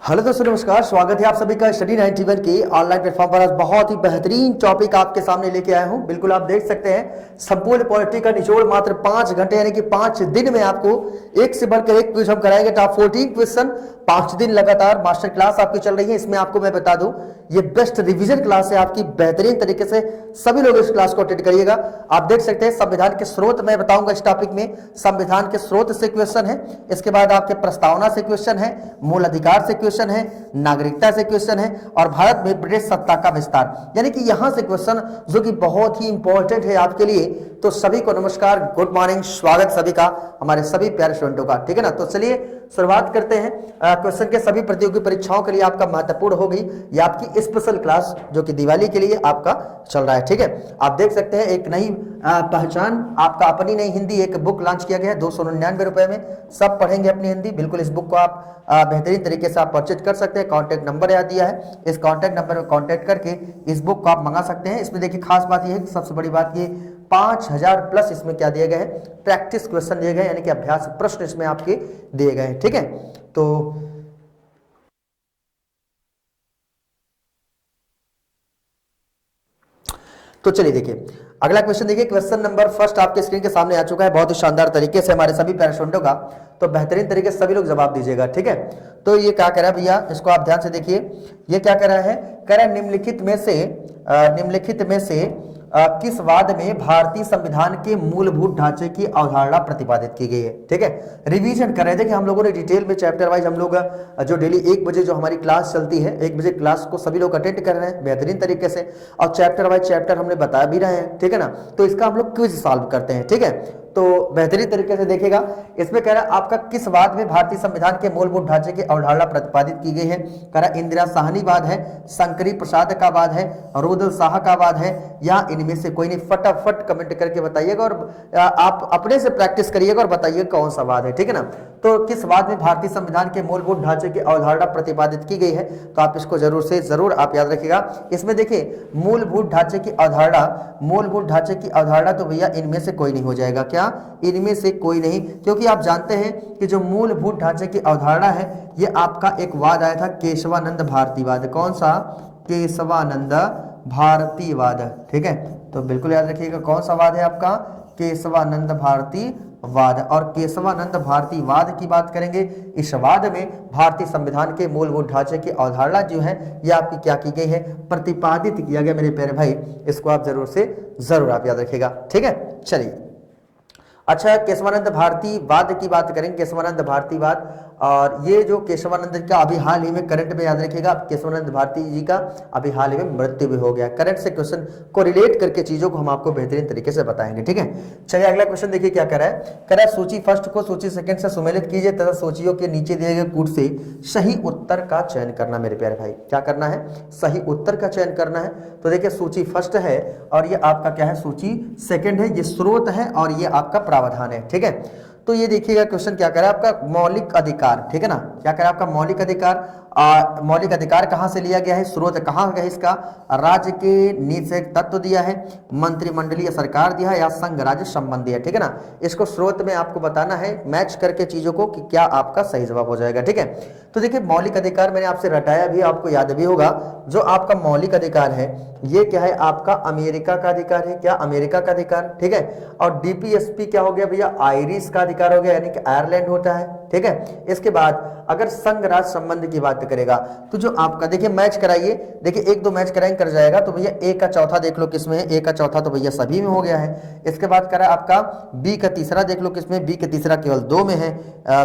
Hello दोस्तों, नमस्कार। स्वागत है आप सभी का स्टडी 91 के ऑनलाइन प्लेटफॉर्म पर। आज बहुत ही बेहतरीन टॉपिक आपके सामने लेके आया हूं। बिल्कुल आप देख सकते हैं, संपूर्ण पॉलिटी का निचोड़ मात्र 5 घंटे यानी कि 5 दिन में आपको एक से बढ़कर एक क्विज हम कराएंगे। टॉप 14 क्वेश्चन 5 दिन लगातार मास्टर क्लास आपकी चल रही है। इसमें आपको मैं बता दूं, ये बेस्ट रिवीजन क्लास है आपकी। बेहतरीन तरीके से सभी लोग इस क्लास को अटेंड करिएगा। आप देख सकते हैं, संविधान के स्रोत मैं बताऊंगा इस टॉपिक में। संविधान के स्रोत से क्वेश्चन है, इसके बाद आपके प्रस्तावना से क्वेश्चन है, मूल अधिकार से क्वेश्चन है, नागरिकता से क्वेश्चन है और भारत में ब्रिटिश सत्ता का विस्तार, यानी कि यहां से क्वेश्चन जो कि बहुत ही इंपॉर्टेंट है आपके लिए। तो सभी को नमस्कार, गुड मॉर्निंग, स्वागत सभी का, हमारे सभी प्यारे स्टूडेंटों का। ठीक है ना, तो चलिए शुरुआत करते हैं। क्वेश्चन के सभी प्रतियोगी परीक्षाओं के लिए आपका महत्वपूर्ण होगी ये आपकी स्पेशल क्लास, जो कि दिवाली के लिए आपका चल रहा है। ठीक है, आप देख सकते हैं एक नई पहचान, आपका अपनी नई हिंदी एक बुक लॉन्च किया गया है 299 रुपए में। सब पढ़ेंगे अपनी हिंदी। बिल्कुल इस बुक को आप बेहतरीन तरीके से आप परचेज कर सकते हैं। कॉन्टैक्ट नंबर यहाँ दिया है, इस कॉन्टैक्ट नंबर में कॉन्टैक्ट करके इस बुक को आप मंगा सकते हैं। इसमें देखिए खास बात यह है, सबसे बड़ी बात ये 5000 प्लस इसमें क्या दिए गए हैं, प्रैक्टिस क्वेश्चन दिए गए, यानी कि अभ्यास प्रश्न इसमें आपके दिए गए हैं। ठीक है, तो चलिए देखिए अगला क्वेश्चन। देखिए क्वेश्चन नंबर फर्स्ट आपके स्क्रीन के सामने आ चुका है, बहुत ही शानदार तरीके से हमारे सभी प्यारे स्टूडेंटों का। तो बेहतरीन तरीके से सभी लोग जवाब दीजिएगा। ठीक है, तो ये क्या कह रहा है भैया, इसको आप ध्यान से देखिए। ये क्या कह रहा है, कह रहा है निम्नलिखित में से किस वाद में भारतीय संविधान के मूलभूत ढांचे की अवधारणा प्रतिपादित की गई है। ठीक है, रिवीजन कर रहे थे कि हम लोगों ने डिटेल में चैप्टर वाइज हम लोग जो डेली 1 बजे जो हमारी क्लास चलती है, 1 बजे क्लास को सभी लोग अटेंड कर रहे हैं बेहतरीन तरीके से, और चैप्टर वाइज चैप्टर हमने बता भी रहे हैं। ठीक है ना, तो इसका हम लोग क्विज सॉल्व करते हैं। ठीक है, तो बेहतरीन तरीके से देखिएगा। इसमें कह रहा है आपका किस वाद में भारतीय संविधान के मूलभूत ढांचे की अवधारणा प्रतिपादित की गई है। कह रहा इंदिरा साहनी वाद है, शंकरी प्रसाद का वाद है, रुद्र शाह का वाद है, या इनमें से कोई नहीं। फटाफट कमेंट करके बताइएगा और आप अपने से प्रैक्टिस करिएगा और बताइए कौन सा वाद है। ठीक है ना, तो किस वाद में भारतीय संविधान के मूलभूत ढांचे की अवधारणा प्रतिपादित की गई है, तो आप इसको जरूर से जरूर आप याद रखिएगा। इसमें देखिए मूलभूत ढांचे की अवधारणा तो भैया इनमें से कोई नहीं हो जाएगा। क्या इनमें से कोई नहीं, क्योंकि आप जानते हैं कि जो मूलभूत ढांचे की अवधारणा है ये आपका एक वाद आया था, केशवानंद भारतीवाद। कौन सा, केशवानंद भारतीवाद। ठीक है, तो बिल्कुल याद रखिएगा कौन सा वाद है आपका, केशवानंद भारतीवाद। और केशवानंद भारतीवाद की बात करेंगे, इस वाद में भारतीय संविधान के मूलभूत ढांचे की अवधारणा जो है ये आपकी क्या की गई है, प्रतिपादित किया गया मेरे प्यारे भाई। इसको आप जरूर से जरूर आप याद रखिएगा। ठीक है, चलिए अच्छा, केशवानंद भारतीवाद की बात करेंगे। केशवानंद भारतीवाद, और ये जो केशवानंद का अभी हाल ही में करंट में याद रखिएगा, केशवानंद भारती जी का अभी हाल ही में मृत्यु भी हो गया। करंट से क्वेश्चन को रिलेट करके चीजों को हम आपको बेहतरीन तरीके से बताएंगे। ठीक है, चलिए अगला क्वेश्चन देखिए क्या कर रहा है। कह रहा है सूची फर्स्ट को सूची सेकंड से सुमेलित कीजिए तथा सूचियों के नीचे दिए गए कूट से सही उत्तर का चयन करना। मेरे प्यारे भाई क्या करना है, सही उत्तर का चयन करना है। तो देखिए सूची फर्स्ट है और ये आपका क्या है, सूची सेकंड है, ये स्रोत है और ये आपका प्रावधान है। ठीक है, तो ये देखिएगा क्वेश्चन क्या कर रहा है, आपका मौलिक अधिकार। ठीक है ना, क्या कर रहा है आपका मौलिक अधिकार। मौलिक अधिकार कहां से लिया गया है, स्रोत कहां है इसका, राज्य के नीति से तत्व दिया है, मंत्रिमंडलीय सरकार दिया है, या संघ राज्य संबंध दिया है। ठीक है ना, इसको स्रोत में आपको बताना है मैच करके चीजों को कि क्या आपका सही जवाब हो जाएगा। ठीक है, तो देखिए मौलिक अधिकार मैंने आपसे रटाया भी, आपको याद भी होगा। जो आपका मौलिक अधिकार है ये क्या है, आपका अमेरिका का अधिकार है। क्या, अमेरिका का अधिकार। ठीक है, और डीपीएसपी क्या हो गया भैया, आयरिश का अधिकार हो गया, यानी कि आयरलैंड होता है। ठीक है, इसके बाद अगर संघ राज्य संबंध की बात करेगा तो जो आपका देखिए मैच कराइए, देखिए 1-2 मैच कराएंगे कर जाएगा। तो भैया ए का चौथा देख लो किसमें है, ए का चौथा तो भैया सभी में हो गया है। इसके बाद करा आपका बी का तीसरा देख लो किसमें, बी का तीसरा केवल 2 में है,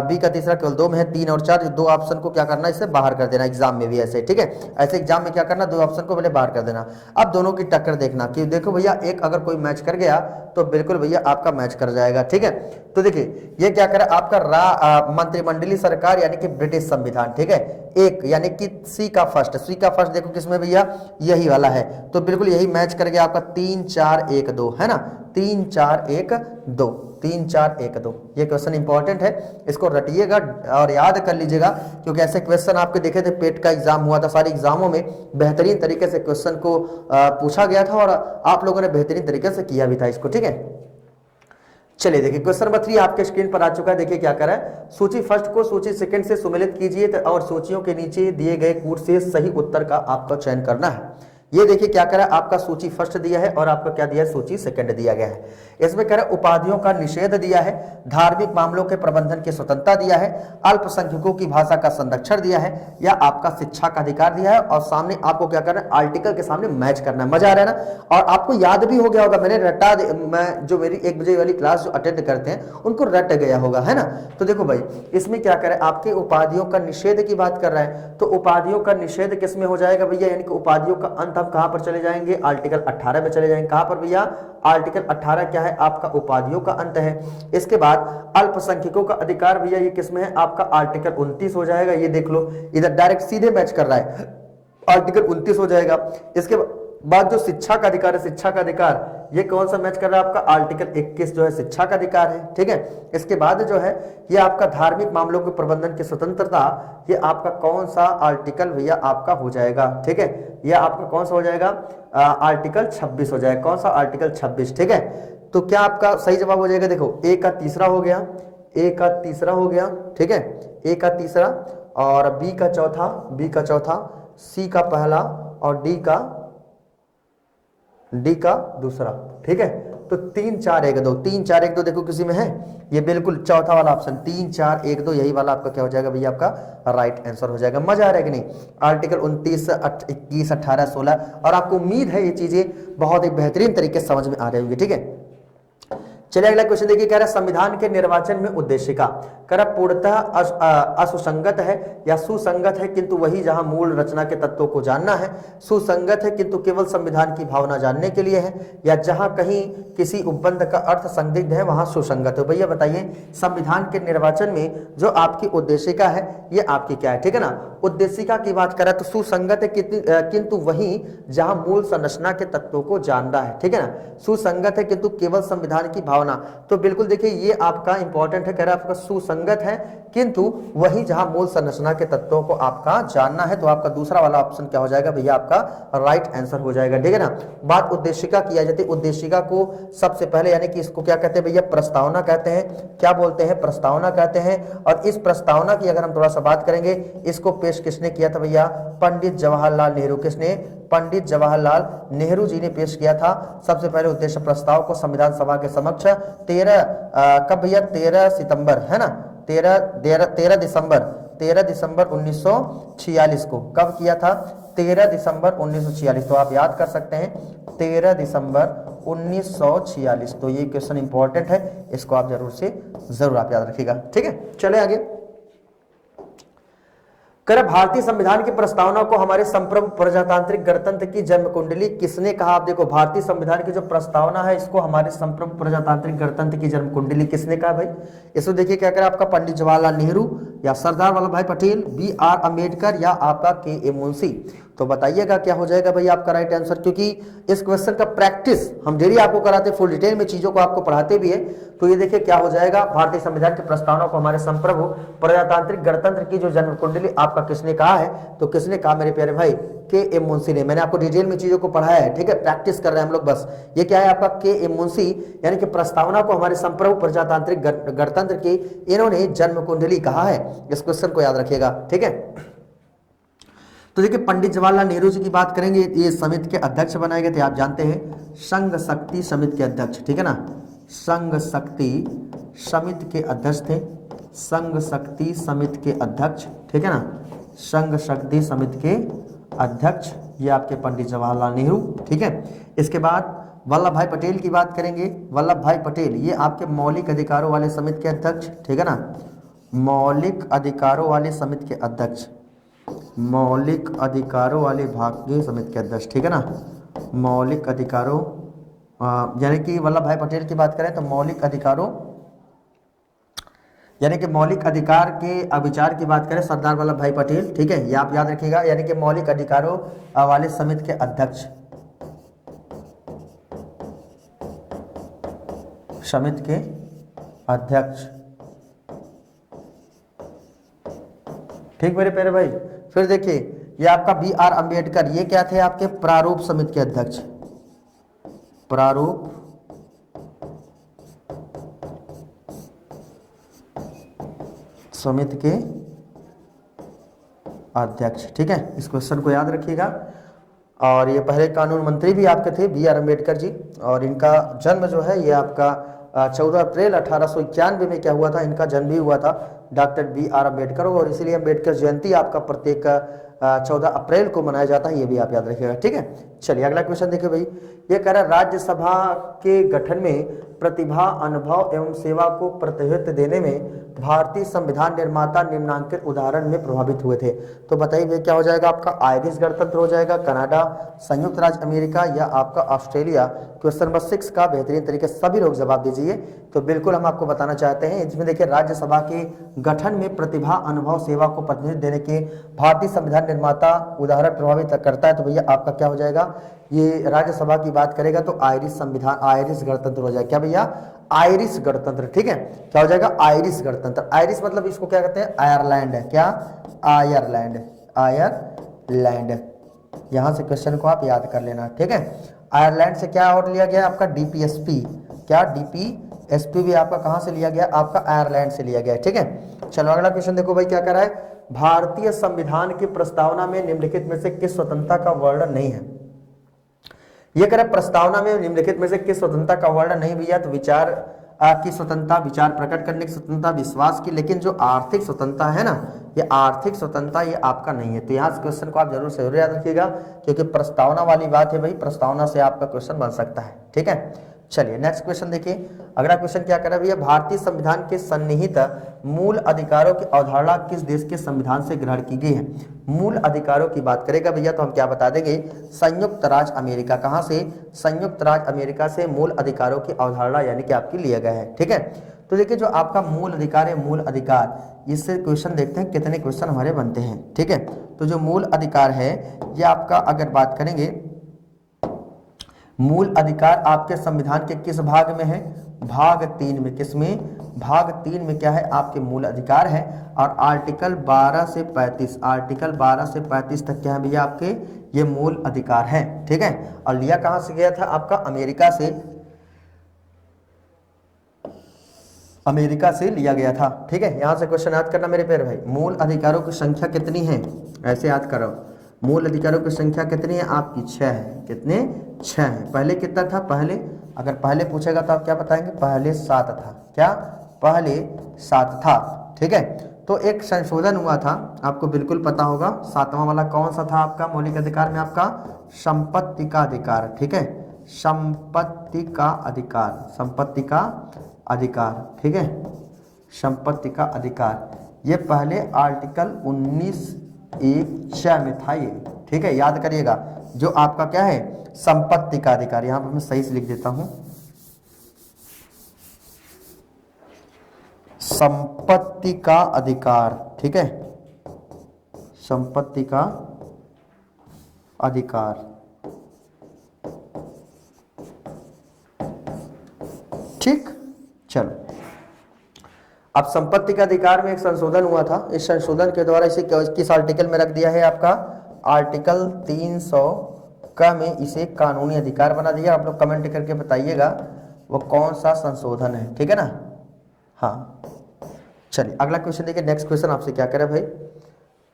बी का तीसरा केवल 2 में है। 3 और 4 2 ऑप्शन को क्या करना, इससे बाहर कर देना एग्जाम में भी ऐसे। ठीक है, ऐसे एग्जाम में क्या करना, 2 ऑप्शन को पहले बाहर कर देना। अब दोनों की टक्कर देखना कि देखो भैया एक अगर कोई मैच कर गया तो बिल्कुल भैया आपका मैच कर जाएगा। ठीक है, तो देखिए ये क्या करा आपका मंत्रिमंडलीय सरकार यानी कि ब्रिटिश संविधान। ठीक है, एक यानी कि सी का फर्स्ट देखो किसमें भैया, यही वाला है। तो बिल्कुल यही मैच कर गया आपका 3 4 1 2 है ना, 3 4 1 2, 3 4 1 2। ये क्वेश्चन इंपॉर्टेंट है, इसको रटिएगा और याद कर लीजिएगा, क्योंकि ऐसे क्वेश्चन आपके देखे थे, पेट का एग्जाम हुआ था, सारे एग्जामों में बेहतरीन तरीके से क्वेश्चन को पूछा गया था और आप लोगों ने बेहतरीन तरीके से किया भी था इसको। ठीक है, चलिए देखिए क्वेश्चन नंबर 3 आपके स्क्रीन पर आ चुका है। देखिए क्या करा है, सूची फर्स्ट को सूची सेकंड से सुमेलित कीजिए और सूचियों के नीचे दिए गए कूट से सही उत्तर का आपका चयन करना है। ये देखिए क्या करा, आपका सूची फर्स्ट दिया है और आपका क्या दिया है, सूची सेकंड दिया गया है। इसमें कह रहा है उपाधियों का निषेध दिया है, धार्मिक मामलों के प्रबंधन की स्वतंत्रता दिया है, अल्पसंख्यकों की भाषा का संरक्षण दिया है, या आपका शिक्षा का अधिकार दिया है। और सामने आपको क्या करना है, आर्टिकल के सामने मैच करना है। मजा आ रहा है ना। और आपको याद भी हो गया होगा, मैंने रटा, मैं जो मेरी 1 बजे वाली क्लास जो अटेंड करते हैं उनको रट गया होगा, है ना। तो देखो भाई इसमें क्या करे, आपके उपाधियों का निषेध की बात कर रहा है, तो उपाधियों का निषेध किस में हो जाएगा भैया, यानी कि उपाधियों का अंत हम कहां पर चले जाएंगे, आर्टिकल 18 में चले जाएंगे। कहां पर भैया, आर्टिकल 18 क्या है, आपका उपाधियों का अंत है। इसके बाद अल्पसंख्यकों का अधिकार भैया ये किसमें है, आपका आर्टिकल 29 हो जाएगा। ये देख लो इधर डायरेक्ट सीधे मैच कर रहा है, आर्टिकल 29 हो जाएगा। इसके बाद जो शिक्षा का अधिकार है, शिक्षा का अधिकार ये कौन सा मैच कर रहा है, आपका आर्टिकल 21 जो है शिक्षा का अधिकार है, ठीक है। इसके बाद जो है ये आपका धार्मिक मामलों के प्रबंधन की स्वतंत्रता, ये आपका कौन सा आर्टिकल भैया आपका हो जाएगा, ठीक है। ये आपका कौन सा हो जाएगा, आर्टिकल 26 हो जाएगा। कौन सा, आर्टिकल 26, ठीक है। तो क्या आपका सही जवाब हो जाएगा, देखो ए का तीसरा हो गया, ए का तीसरा हो गया, ठीक है, ए का तीसरा, और बी का चौथा, बी का चौथा, सी का पहला, और डी का दूसरा, ठीक है। तो 3 4 1 2, 3 4 1 2 देखो किसी में है, ये बिल्कुल चौथा वाला ऑप्शन 3 4 1 2, यही वाला आपका क्या हो जाएगा भैया, आपका राइट आंसर हो जाएगा। मजा आ रहा है कि नहीं। आर्टिकल 29 21 18 16, और आपको उम्मीद है ये चीजें बहुत ही बेहतरीन तरीके से समझ में आ रही होंगी, ठीक है। चलिए अगला क्वेश्चन देखिए, कह रहा है संविधान के निर्वाचन में उद्देशिका, कह रहा पूर्णतः असुसंगत है या सुसंगत है, किंतु वही जहां मूल रचना के तत्वों को जानना है, सुसंगत है किंतु केवल संविधान की भावना जानने के लिए है, या जहां कहीं किसी उपबंध का अर्थ संदिग्ध है वहां सुसंगत है। भैया बताइए संविधान के निर्वाचन में जो आपकी उद्देशिका है ये आपकी क्या है, ठीक है ना। उद्देशिका की बात करें तो सुसंगत है किंतु वही जहां मूल संरचना के तत्वों को जानना है, ठीक है ना। सुसंगत है किंतु केवल संविधान की भावना, तो बिल्कुल देखिए ये आपका इंपॉर्टेंट है, कह रहा है आपका सुसंगत है किंतु वही जहां मूल संरचना के तत्वों को आपका जानना है, तो आपका दूसरा वाला ऑप्शन क्या हो जाएगा भैया, आपका राइट आंसर हो जाएगा, ठीक है ना। बात उद्देशिका की आ जाती है, उद्देशिका को सबसे पहले यानी कि इसको क्या कहते हैं भैया, प्रस्तावना कहते हैं। क्या बोलते हैं, प्रस्तावना कहते हैं। और इस प्रस्तावना की अगर हम थोड़ा सा बात करेंगे, इसको पेश किसने किया था भैया, पंडित जवाहरलाल नेहरू। किसने, पंडित जवाहरलाल नेहरू जी ने पेश किया था। सबसे पहले उद्देश्य प्रस्ताव को संविधान सभा के समक्ष 13 कब भैया, 13 सितंबर है ना, 13 दिसंबर 1946 को कब किया था, 13 दिसंबर 1946। तो आप याद कर सकते हैं 13 दिसंबर 1946। तो ये क्वेश्चन इंपॉर्टेंट है, इसको आप जरूर आप याद रखिएगा, ठीक है। चले आगे, कर भारतीय संविधान की प्रस्तावना को हमारे संप्रभु प्रजातांत्रिक गणतंत्र की जन्म कुंडली किसने कहा। आप देखो भारतीय संविधान की जो प्रस्तावना है इसको हमारे संप्रभु प्रजातांत्रिक गणतंत्र की जन्म कुंडली किसने कहा भाई। इसमें देखिए क्या करें, आपका पंडित जवाहरलाल नेहरू या सरदार वल्लभ भाई पटेल, BR अम्बेडकर या आपका KA मुंशी। तो बताइएगा क्या हो जाएगा भाई आपका राइट आंसर, क्योंकि इस क्वेश्चन का प्रैक्टिस हम डेली आपको कराते हैं, फुल डिटेल में चीजों को आपको पढ़ाते भी है। तो ये देखिए क्या हो जाएगा, भारतीय संविधान की प्रस्तावना को हमारे संप्रभु प्रजातांत्रिक गणतंत्र की जो जन्म कुंडली आपका किसने कहा है, तो किसने कहा मेरे प्यारे भाई, KA मुंशी ने। मैंने आपको डिटेल में चीजों को पढ़ाया है, ठीक है, प्रैक्टिस कर रहे हैं हम लोग बस। ये क्या है आपका KA मुंशी, यानी कि प्रस्तावना को हमारे संप्रभु प्रजातांत्रिक गणतंत्र की इन्होंने जन्म कुंडली कहा है। इस क्वेश्चन को याद रखिएगा, ठीक है। तो देखिए पंडित जवाहरलाल नेहरू जी की बात करेंगे, ये समिति के अध्यक्ष बनाए गए थे, आप जानते हैं संघ शक्ति समिति के अध्यक्ष, ठीक है ना, संघ शक्ति समिति के अध्यक्ष थे, संघ शक्ति समिति के अध्यक्ष, ठीक है ना, संघ शक्ति समिति के अध्यक्ष ये आपके पंडित जवाहरलाल नेहरू, ठीक है। इसके बाद वल्लभ भाई पटेल की बात करेंगे, वल्लभ भाई पटेल ये आपके मौलिक अधिकारों वाले समिति के अध्यक्ष, ठीक है ना, मौलिक अधिकारों वाले समिति के अध्यक्ष, मौलिक अधिकारों वाले भाग के समिति के अध्यक्ष, ठीक है ना, मौलिक अधिकारों यानी कि वल्लभ भाई पटेल की बात करें तो मौलिक अधिकारों यानी कि मौलिक अधिकार के विचार की बात करें सरदार वल्लभ भाई पटेल, ठीक है, ये आप याद रखिएगा, यानी कि मौलिक अधिकारों वाले समिति के अध्यक्ष, समिति के अध्यक्ष, ठीक मेरे प्यारे भाई। फिर देखिए ये आपका BR अम्बेडकर, ये क्या थे आपके प्रारूप समिति के अध्यक्ष, प्रारूप समिति के अध्यक्ष। ठीक है, इस क्वेश्चन को याद रखिएगा। और ये पहले कानून मंत्री भी आपके थे B.R. अम्बेडकर जी, और इनका जन्म जो है ये आपका 14 अप्रैल 1891 में क्या हुआ था, इनका जन्म भी हुआ था डॉक्टर B.R. अम्बेडकर, और इसीलिए अम्बेडकर जयंती आपका प्रत्येक 14 अप्रैल को मनाया जाता है, ये भी आप याद रखिएगा। ठीक है, चलिए अगला क्वेश्चन देखिए भाई। ये कह रहा है राज्यसभा के गठन में प्रतिभा, अनुभव एवं सेवा को प्रतिनिधित्व देने में भारतीय संविधान निर्माता निम्नांकित उदाहरण में प्रभावित हुए थे। तो बताइए भैया क्या हो जाएगा आपका, आयरिश गणतंत्र हो जाएगा, कनाडा, संयुक्त राज्य अमेरिका या आपका ऑस्ट्रेलिया। क्वेश्चन नंबर 6 का बेहतरीन तरीके से सभी लोग जवाब दीजिए। तो बिल्कुल हम आपको बताना चाहते हैं, इसमें देखिए राज्यसभा के गठन में प्रतिभा, अनुभव, सेवा को प्रतिनिधित्व देने के भारतीय संविधान निर्माता उदाहरण प्रभावित करता है। तो भैया आपका क्या हो जाएगा, ये राज्यसभा की बात करेगा तो आयरिश संविधान, आयरिश गणतंत्र हो जाएगा। क्या भैया, आयरिश गणतंत्र। ठीक है, क्या हो जाएगा, आयरिश गणतंत्र। आयरिश मतलब इसको क्या कहते हैं, आयरलैंड है। क्या, आयरलैंड, आयरलैंड। यहां से क्वेश्चन को आप याद कर लेना। ठीक है, आयरलैंड से क्या और लिया गया आपका, DPSP। क्या, DPSP भी आपका कहां से लिया गया, आपका आयरलैंड से लिया गया। ठीक है, चलो अगला क्वेश्चन देखो भाई क्या कर रहा है। भारतीय संविधान की प्रस्तावना में निम्नलिखित में से किस स्वतंत्रता का वर्णन नहीं है। ये कह रहा है प्रस्तावना में निम्नलिखित में से किस स्वतंत्रता का वर्णन नहीं भैया, तो विचार की स्वतंत्रता, विचार प्रकट करने की स्वतंत्रता, विश्वास की, लेकिन जो आर्थिक स्वतंत्रता है ना, ये आर्थिक स्वतंत्रता ये आपका नहीं है। तो यहाँ से क्वेश्चन को आप जरूर याद रखिएगा, क्योंकि प्रस्तावना वाली बात है भाई, प्रस्तावना से आपका क्वेश्चन बन सकता है। ठीक है, चलिए नेक्स्ट क्वेश्चन देखिए। अगला क्वेश्चन क्या कर रहा है भैया, भारतीय संविधान के सन्निहित मूल अधिकारों की अवधारणा किस देश के संविधान से ग्रहण की गई है। मूल अधिकारों की बात करेगा भैया तो हम क्या बता देंगे, संयुक्त राज्य अमेरिका। कहां से, संयुक्त राज्य अमेरिका से मूल अधिकारों की अवधारणा यानी कि आपकी लिया गया है। ठीक है, तो देखिए जो आपका मूल अधिकार है, मूल अधिकार, इससे क्वेश्चन देखते हैं कितने क्वेश्चन हमारे बनते हैं। ठीक है, तो जो मूल अधिकार है ये आपका अगर बात करेंगे, मूल अधिकार आपके संविधान के किस भाग में है, भाग 3 में। किसमें, भाग 3 में क्या है आपके मूल अधिकार है। और आर्टिकल 12 से 35, आर्टिकल 12 से 35 तक क्या है भैया आपके, ये मूल अधिकार है। ठीक है, और लिया कहां से गया था आपका, अमेरिका से, अमेरिका से लिया गया था। ठीक है, यहां से क्वेश्चन याद करना मेरे प्यारे भाई, मूल अधिकारों की संख्या कितनी है, ऐसे याद करो, मूल अधिकारों की संख्या कितनी है आपकी, 6 है। कितने, 6 है। पहले कितना था, पहले अगर पहले पूछेगा तो आप क्या बताएंगे, पहले 7 था। क्या, पहले 7 था। ठीक है, तो एक संशोधन हुआ था, आपको बिल्कुल पता होगा, 7वां वाला कौन सा था आपका मौलिक अधिकार में, आपका संपत्ति का अधिकार। ठीक है, संपत्ति का अधिकार, संपत्ति का अधिकार। ठीक है, संपत्ति का अधिकार, ये पहले आर्टिकल 19(1)(6) में था ये। ठीक है, याद करिएगा, जो आपका क्या है, संपत्ति का अधिकार। यहां पर मैं सही से लिख देता हूं, संपत्ति का अधिकार। ठीक है, संपत्ति का अधिकार। ठीक, चलो अब संपत्ति के अधिकार में एक संशोधन हुआ था, इस संशोधन के द्वारा इसे किस आर्टिकल में रख दिया है आपका, आर्टिकल 300 का में इसे कानूनी अधिकार बना दिया। आप लोग कमेंट करके बताइएगा वो कौन सा संशोधन है। ठीक है ना, हाँ चलिए अगला क्वेश्चन देखिए। नेक्स्ट क्वेश्चन आपसे क्या कह रहे भाई,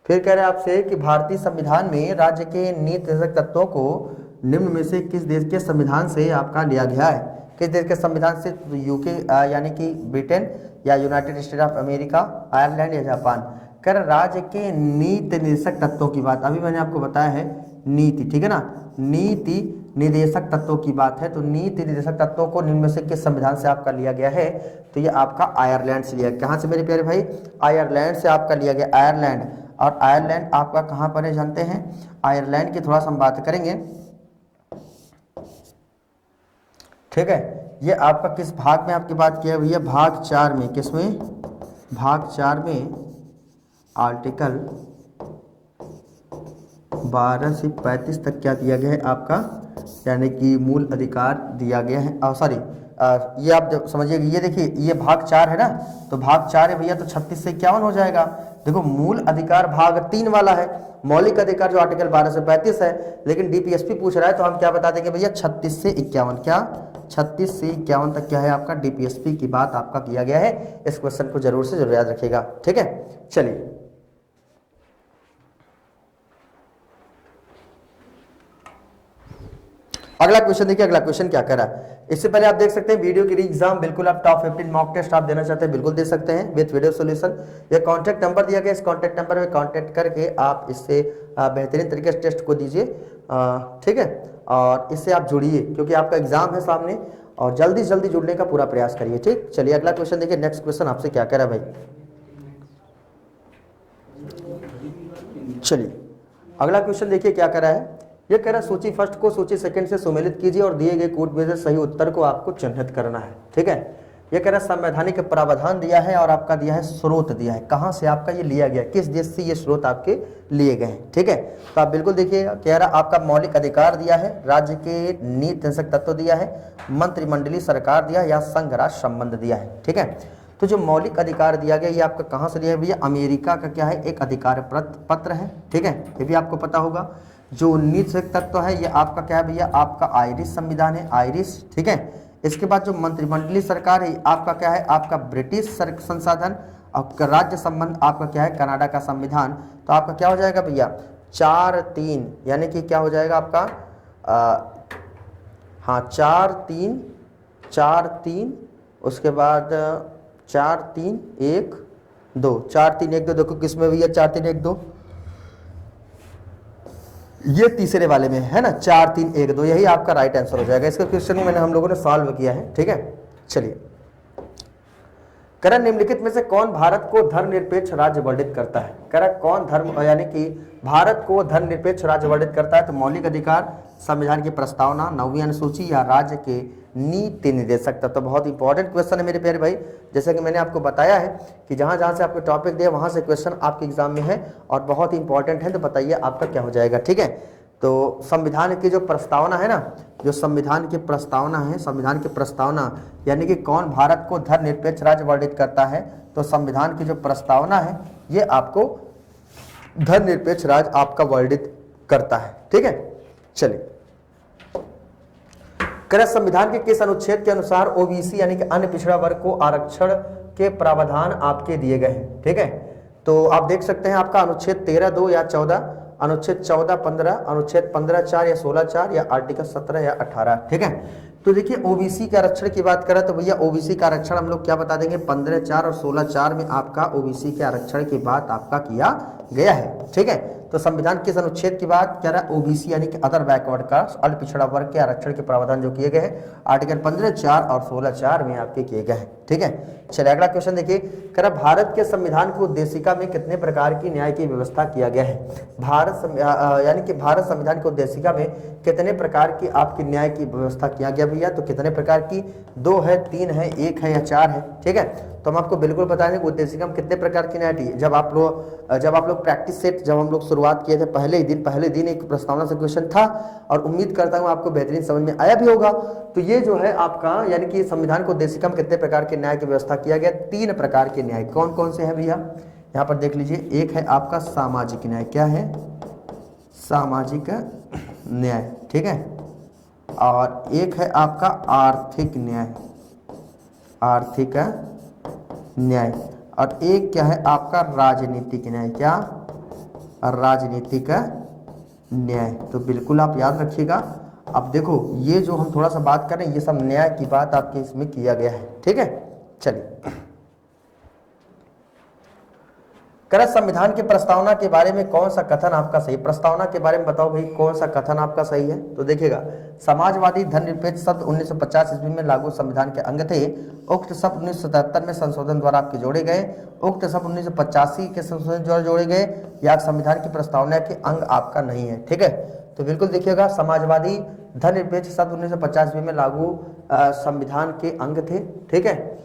फिर कह रहे हैं आपसे कि भारतीय संविधान में राज्य के नीति निर्देशक तत्वों को निम्न में से किस देश के संविधान से आपका लिया गया है। किस देश के संविधान से, यूके यानी कि ब्रिटेन या United state of America, Ireland या जापान। कर राज्य के नीति निर्देशक तत्वों की बात, अभी मैंने आपको बताया है नीति, ठीक है ना, नीति निर्देशक तत्वों की बात है। तो नीति निर्देशक तत्वों को निम्न में से किस संविधान से आपका लिया गया है, तो ये आपका आयरलैंड से लिया गया। कहाँ से मेरे प्यारे भाई, आयरलैंड से आपका लिया गया, आयरलैंड। और आयरलैंड आपका कहाँ पर है जानते हैं, आयरलैंड की थोड़ा सा हम बात करेंगे। ठीक है, ये आपका किस भाग में आपकी बात किया भैया, भाग 4 में। किसमें, भाग 4 में आर्टिकल 12 से 35 तक क्या दिया गया है आपका, यानी कि मूल अधिकार दिया गया है। सॉरी ये आप जब समझिएगा, ये देखिए ये भाग 4 है ना, तो भाग 4 है भैया, तो 36 से 51 हो जाएगा। देखो मूल अधिकार भाग 3 वाला है, मौलिक अधिकार जो आर्टिकल 12 से 35 है, लेकिन डीपीएसपी पूछ रहा है तो हम क्या बता देंगे भैया 36 से 51। क्या 36 से 51 तक क्या है आपका डीपीएसपी की बात आपका किया गया है। इस क्वेश्चन को जरूर से जरूर याद रखिएगा, ठीक है। चलिए अगला क्वेश्चन देखिए, अगला क्वेश्चन क्या कह रहा है। इससे पहले आप देख सकते हैं वीडियो की एग्जाम बिल्कुल आप टॉप 15 मॉक टेस्ट आप देना चाहते हैं बिल्कुल दे सकते हैं विद वीडियो सॉल्यूशन। ये कॉन्टैक्ट नंबर दिया गया, इस कॉन्टैक्ट नंबर में कॉन्टैक्ट करके आप इससे बेहतरीन तरीके से टेस्ट को दीजिए, ठीक है, और इससे आप जुड़िए क्योंकि आपका एग्जाम है सामने, और जल्दी जल्दी जुड़ने का पूरा प्रयास करिए, ठीक। चलिए अगला क्वेश्चन देखिए, नेक्स्ट क्वेश्चन आपसे क्या कह रहा है भाई। चलिए अगला क्वेश्चन देखिए क्या कह रहा है। ये कह रहा है सूची फर्स्ट को सूची सेकंड से सुमेलित कीजिए और दिए गए कोड में से सही उत्तर को आपको चिन्हित करना है, ठीक है। ये कह रहा है संवैधानिक प्रावधान दिया है और आपका दिया है स्रोत दिया है, कहां से आपका ये लिया गया, किस देश से ये स्रोत आपके लिए गए हैं, ठीक है। तो आप बिल्कुल देखिए, कह रहा आपका मौलिक अधिकार दिया है, राज्य के नीति निषेध तत्व दिया है, मंत्रिमंडलीय सरकार दिया या संघ राष्ट्र संबंध दिया है, ठीक है। तो जो मौलिक अधिकार दिया गया ये आपका कहां से दिया है भैया, अमेरिका का क्या है एक अधिकार पत्र है, ठीक है, ये भी आपको पता होगा। जो नीति तत्व है ये आपका क्या है भैया, आपका आयरिश संविधान है, आयरिश, ठीक है। इसके बाद जो मंत्रिमंडलीय सरकार है आपका क्या है, आपका ब्रिटिश संसाधन, आपका राज्य संबंध आपका क्या है, कनाडा का संविधान। तो आपका क्या हो जाएगा भैया 4-3, यानी कि क्या हो जाएगा आपका 4-3, उसके बाद 4-3-1-2, 4-3-1-2, देखो किसमें भैया 4-3-1-2, ये तीसरे वाले में है ना, 4-3-1-2, यही आपका राइट आंसर हो जाएगा। इसका क्वेश्चन मैंने हम लोगों ने सॉल्व किया है, ठीक है। चलिए करण निम्नलिखित में से कौन भारत को धर्मनिरपेक्ष राज्य वर्णित करता है। करण कौन धर्म यानी कि भारत को धर्मनिरपेक्ष राज्य वर्णित करता है। तो मौलिक अधिकार, संविधान की प्रस्तावना, 9वीं अनुसूची या राज्य के नीति निर्देशक तत्व। तो बहुत इंपॉर्टेंट क्वेश्चन है मेरे प्यारे भाई, जैसे कि मैंने आपको बताया है कि जहां जहां से आपको टॉपिक दिया वहां से क्वेश्चन आपके एग्जाम में है और बहुत इंपॉर्टेंट है। तो बताइए आपका क्या हो जाएगा, ठीक है। तो संविधान की जो प्रस्तावना है ना, जो संविधान की प्रस्तावना है, संविधान की प्रस्तावना यानी कि कौन भारत को धर्मनिरपेक्ष राज्य वर्णित करता है। तो संविधान की जो प्रस्तावना है ये आपको धर्मनिरपेक्ष राज्य आपका वर्णित करता है, ठीक है। चलिए संविधान के किस अनुच्छेद के अनुसार ओबीसी यानी कि अन्य पिछड़ा वर्ग को आरक्षण के प्रावधान आपके दिए गए हैं, ठीक है। तो आप देख सकते हैं आपका अनुच्छेद 13(2) या 14, अनुच्छेद 14(15), अनुच्छेद 15(4) या 16(4 या आर्टिकल 17 या 18, ठीक है। तो देखिए ओबीसी के आरक्षण की बात करें तो भैया ओबीसी का आरक्षण हम लोग क्या बता देंगे, 15(4) और 16(4) में आपका ओबीसी के आरक्षण की बात आपका किया गया है, ठीक है। तो संविधान किस अनुच्छेद की बात कह रहा है, ओबीसी यानी कि अदर बैकवर्ड कास्ट, अल्प पिछड़ा वर्ग के आरक्षण के प्रावधान जो किए गए हैं आर्टिकल 15(4) और 16(4) में आपके किए गए हैं, ठीक है। चलिए अगला क्वेश्चन देखिए, कह रहा भारत के संविधान की उद्देशिका में कितने प्रकार की न्याय की व्यवस्था किया गया है। यानी कि भारत संविधान की उद्देशिका में कितने प्रकार की आपकी न्याय की व्यवस्था किया गया भैया। तो कितने प्रकार की, 2 है, 3 है, 1 है या 4 है, ठीक है। तो हम आपको बिल्कुल बताएंगे उद्देशिका में कितने प्रकार की न्याय थी। जब आप लोग प्रैक्टिस सेट जब हम लोग शुरुआत किए थे पहले दिन एक प्रस्तावना से क्वेश्चन था और उम्मीद करता हूं आपको बेहतरीन समझ में आया भी होगा। तो ये जो है आपका यानी कि संविधान को उद्देशिका में कितने प्रकार के न्याय की व्यवस्था किया गया, 3 प्रकार के न्याय। कौन कौन से हैं भैया, यहाँ पर देख लीजिए। एक है आपका सामाजिक न्याय, क्या है, सामाजिक न्याय, ठीक है। और एक है आपका आर्थिक न्याय, आर्थिक न्याय। और एक क्या है आपका राजनीतिक न्याय, क्या, राजनीतिक न्याय। तो बिल्कुल आप याद रखिएगा। अब देखो ये जो हम थोड़ा सा बात करें ये सब न्याय की बात आपके इसमें किया गया है, ठीक है। चलिए कर संविधान की प्रस्तावना के बारे में कौन सा कथन आपका सही, प्रस्तावना के बारे में बताओ भाई कौन सा कथन आपका सही है। तो देखिएगा समाजवादी धर्मनिरपेक्ष शब्द 1950 ईस्वी में लागू संविधान के अंग थे। उक्त शब्द 1977 में संशोधन द्वारा आपके जोड़े गए। उक्त शब्द 1985 के संशोधन द्वारा जोड़े गए या संविधान की प्रस्तावना के अंग आपका नहीं है, ठीक है। तो बिल्कुल देखिएगा समाजवादी धर्मनिरपेक्ष शब्द 1950 ईस्वी में लागू संविधान के अंग थे, ठीक है।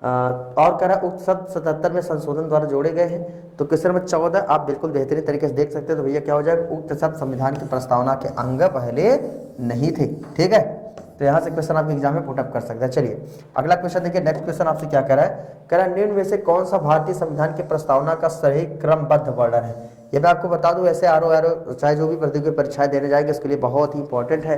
और कह रहा उक्त शब्द 77 में संशोधन द्वारा जोड़े गए हैं। तो क्वेश्चन नंबर 14 आप बिल्कुल बेहतरीन तरीके से देख सकते हैं। तो भैया क्या हो जाएगा, उक्त शब्द संविधान की प्रस्तावना के अंग पहले नहीं थे, ठीक है। तो यहाँ से क्वेश्चन आप एग्जाम में पुटअप कर सकते हैं। चलिए अगला क्वेश्चन देखिए, नेक्स्ट क्वेश्चन आपसे क्या कह रहा है, कह रहा है निम्न में से कौन सा भारतीय संविधान की प्रस्तावना का सही क्रमबद्ध वर्णन है। ये मैं आपको बता दूं, ऐसे आर ओ चाहे जो भी प्रतियोगी परीक्षाएं देने जाएंगे इसके लिए बहुत ही इंपॉर्टेंट है।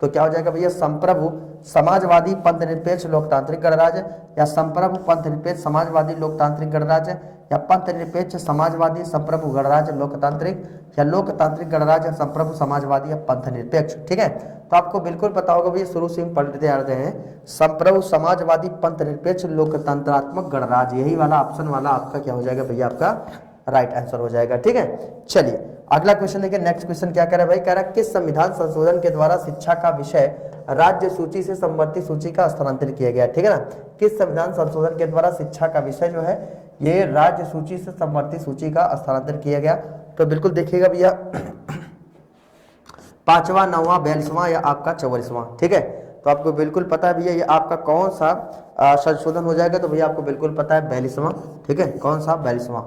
तो क्या हो जाएगा भैया, संप्रभु समाजवादी पंथ निरपेक्ष लोकतांत्रिक गणराज्य, या संप्रभु पंथ निरपेक्ष समाजवादी लोकतांत्रिक गणराज्य, या पंथ निरपेक्ष समाजवादी संप्रभु गणराज्य लोकतांत्रिक, या लोकतांत्रिक गणराज्य संप्रभु समाजवादी या पंथ निरपेक्ष। ठीक है, तो आपको बिल्कुल पता होगा भैया, शुरू से हम पढ़ते आ रहे हैं, संप्रभु समाजवादी पंथ निरपेक्ष लोकतंत्रात्मक गणराज्य, यही वाला ऑप्शन वाला आपका क्या हो जाएगा भैया, आपका राइट आंसर हो जाएगा। ठीक है, चलिए अगला क्वेश्चन देखिए। नेक्स्ट क्वेश्चन क्या कह रहा है भाई, कह रहा है किस संविधान संशोधन के द्वारा शिक्षा का विषय राज्य सूची से समवर्ती सूची का स्थानांतरित किया गया। ठीक है ना, किस संविधान संशोधन के द्वारा शिक्षा का विषय जो है ये राज्य सूची से समवर्ती सूची का स्थानांतरित किया गया। तो बिल्कुल देखिएगा भैया, 5वां, 9वां, 42वां या आपका 44वां। ठीक है, तो आपको बिल्कुल पता है भैया ये आपका कौन सा संशोधन हो जाएगा, तो भैया आपको बिल्कुल पता है 42वां। ठीक है, कौन सा, 42वां।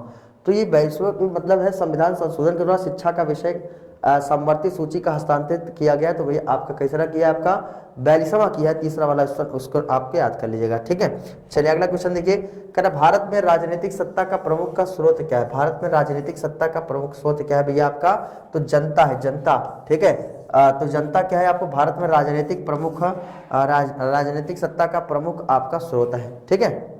तो ये 42वां मतलब है संविधान संशोधन के द्वारा शिक्षा का विषय समवर्ती सूची का हस्तांतरित किया गया। तो भैया आपका कैसा किया है, आपका 42वां किया है, तीसरा वाला उसको आपके याद कर लीजिएगा। ठीक है, चलिए अगला क्वेश्चन देखिए, कह रहा भारत में राजनीतिक सत्ता का प्रमुख का स्रोत क्या है। भारत में राजनीतिक सत्ता का प्रमुख स्रोत क्या है भैया आपका, तो जनता है, जनता। ठीक है, तो जनता क्या है आपको भारत में राजनीतिक प्रमुख राजनीतिक सत्ता का प्रमुख आपका स्रोत है। ठीक है,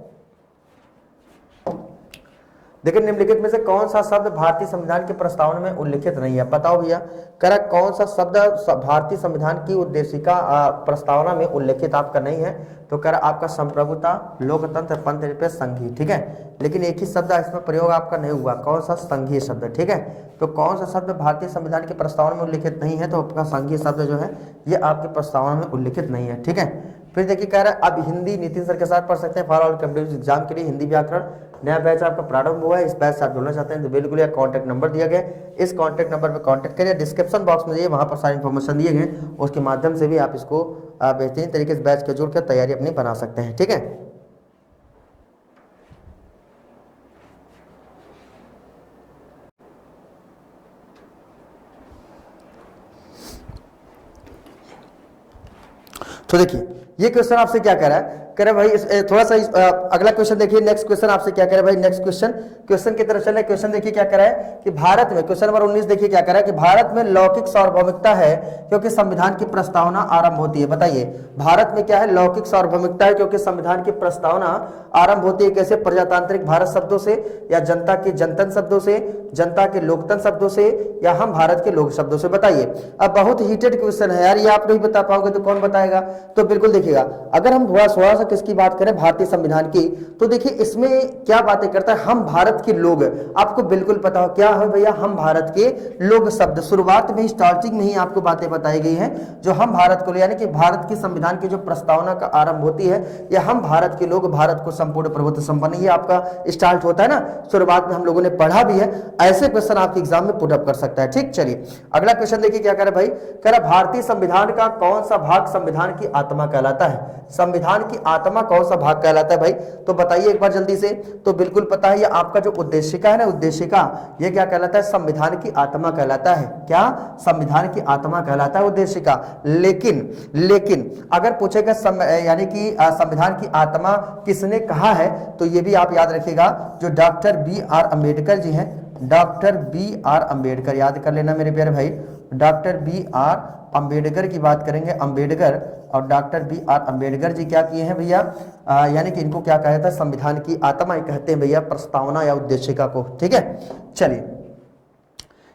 देखिए निम्नलिखित में से कौन सा शब्द भारतीय संविधान के प्रस्तावना में उल्लिखित नहीं है, बताओ भैया। कह रहा कौन सा शब्द भारतीय संविधान की उद्देशिका प्रस्तावना में उल्लिखित आपका नहीं है, तो कह रहा आपका संप्रभुता, लोकतंत्र, पंथ निरपेक्ष, संघीय। ठीक है, लेकिन एक ही शब्द इसमें प्रयोग आपका नहीं हुआ, कौन सा, संघीय शब्द। ठीक है, तो कौन सा शब्द भारतीय संविधान के प्रस्तावना में उल्लिखित नहीं है, तो आपका संघीय शब्द जो है ये आपके प्रस्तावना में उल्लिखित नहीं है। ठीक है, फिर देखिए कह रहा है अब हिंदी नितिन सर के साथ पढ़ सकते हैं फॉर ऑल कॉम्पिटिटिव एग्जाम के लिए हिंदी व्याकरण नया बैच आपका प्रारंभ हुआ है। इस बैच से आप जुड़ना चाहते हैं तो बिल्कुल यह कॉन्टैक्ट नंबर दिया गया, इस कॉन्टैक्ट नंबर पर कॉन्टैक्ट करिए, डिस्क्रिप्शन बॉक्स में जाइए, वहां पर सारी इन्फॉर्मेशन दिए गए, उसके माध्यम से भी आप इसको बेहतरीन तरीके से बैच के जुड़ कर तैयारी अपनी बना सकते हैं। ठीक है, तो देखिए ये क्वेश्चन आपसे क्या कह रहा है, कह रहे भाई थोड़ा सा अगला क्वेश्चन देखिए। नेक्स्ट क्वेश्चन आपसे क्या कह रहा है भाई, नेक्स्ट क्वेश्चन की तरफ चले। क्वेश्चन देखिए क्या कह रहा है कि भारत में, क्वेश्चन नंबर 19 देखिए क्या कह रहा है कि भारत में लौकिक सार्वभौमिकता है क्योंकि संविधान की प्रस्तावना आरंभ होती है। बताइए भारत में क्या है, लौकिक सार्वभौमिकता है क्योंकि संविधान की प्रस्तावना आरंभ होती है। कैसे, प्रजातांत्रिक भारत शब्दों से, या जनता के जनतंत्र शब्दों से, जनता के लोकतंत्र शब्दों से, या हम भारत के लोक शब्दों से। बताइए, अब बहुत हीटेड क्वेश्चन है यार, ये आप नहीं बता पाओगे तो कौन बताएगा। तो बिल्कुल देखिएगा, अगर हम थोड़ा सा किसकी बात करें, भारतीय संविधान की, तो देखिए इसमें क्या बातें करता है, हम भारत के लोग। आपको बिल्कुल पता हो क्या है भैया, हम भारत के लोग शब्द शुरुआत में ही, स्टार्टिंग में ही आपको बातें बताई गई हैं जो हम भारत को, यानी कि भारत की संविधान की जो प्रस्तावना का आरंभ होती है, या हम भारत के लोग भारत को संपूर्ण प्रभुत्व संपन्न, ये आपका स्टार्ट होता है ना, शुरुआत में हम लोगों ने पढ़ा भी है। ऐसे क्वेश्चन आपके एग्जाम में पुटअप कर सकता है। ठीक, चलिए अगला क्वेश्चन देखिए क्या कह रहा है भाई, कह रहा भारतीय संविधान का कौन सा भाग संविधान की आत्मा कहलाता है। संविधान की आत्मा कौन सा भाग कहलाता है भाई, तो बताइए एक बार जल्दी से। तो बिल्कुल पता है, ये आपका जो उद्देशिका है ना, उद्देशिका, ये क्या कहलाता है, संविधान की आत्मा कहलाता है। क्या, संविधान की आत्मा कहलाता है उद्देशिका। लेकिन अगर पूछेगा यानी कि संविधान की आत्मा किसने कहा है, तो ये भी आप याद रखिएगा, जो डॉक्टर B.R. अम्बेडकर जी हैं, डॉक्टर B.R. अम्बेडकर, याद कर लेना मेरे प्यारे भाई, डॉक्टर B.R. अम्बेडकर की बात करेंगे, अम्बेडकर, और डॉक्टर B.R. अम्बेडकर जी क्या किए हैं भैया, यानी कि इनको क्या कहा जाता है, संविधान की आत्मा कहते हैं भैया, प्रस्तावना या उद्देशिका को। ठीक है, चलिए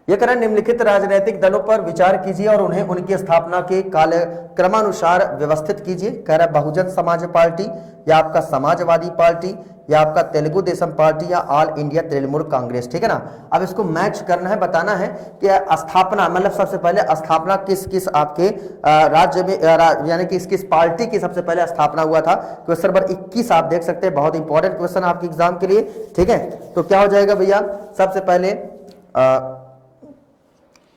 यह कह रहा है निम्नलिखित राजनीतिक दलों पर विचार कीजिए और उन्हें उनकी स्थापना के कालक्रमानुसार व्यवस्थित कीजिए। कह रहा है बहुजन समाज पार्टी, या आपका समाजवादी पार्टी, या आपका तेलुगु देशम पार्टी, या ऑल इंडिया तृणमूल कांग्रेस। ठीक है ना, अब इसको मैच करना है, बताना है कि स्थापना मतलब सबसे पहले स्थापना किस किस आपके राज्य में, यानी कि किस पार्टी की सबसे पहले स्थापना हुआ था। क्वेश्चन नंबर 21 आप देख सकते हैं, बहुत इंपॉर्टेंट क्वेश्चन आपके एग्जाम के लिए। ठीक है, तो क्या हो जाएगा भैया, सबसे पहले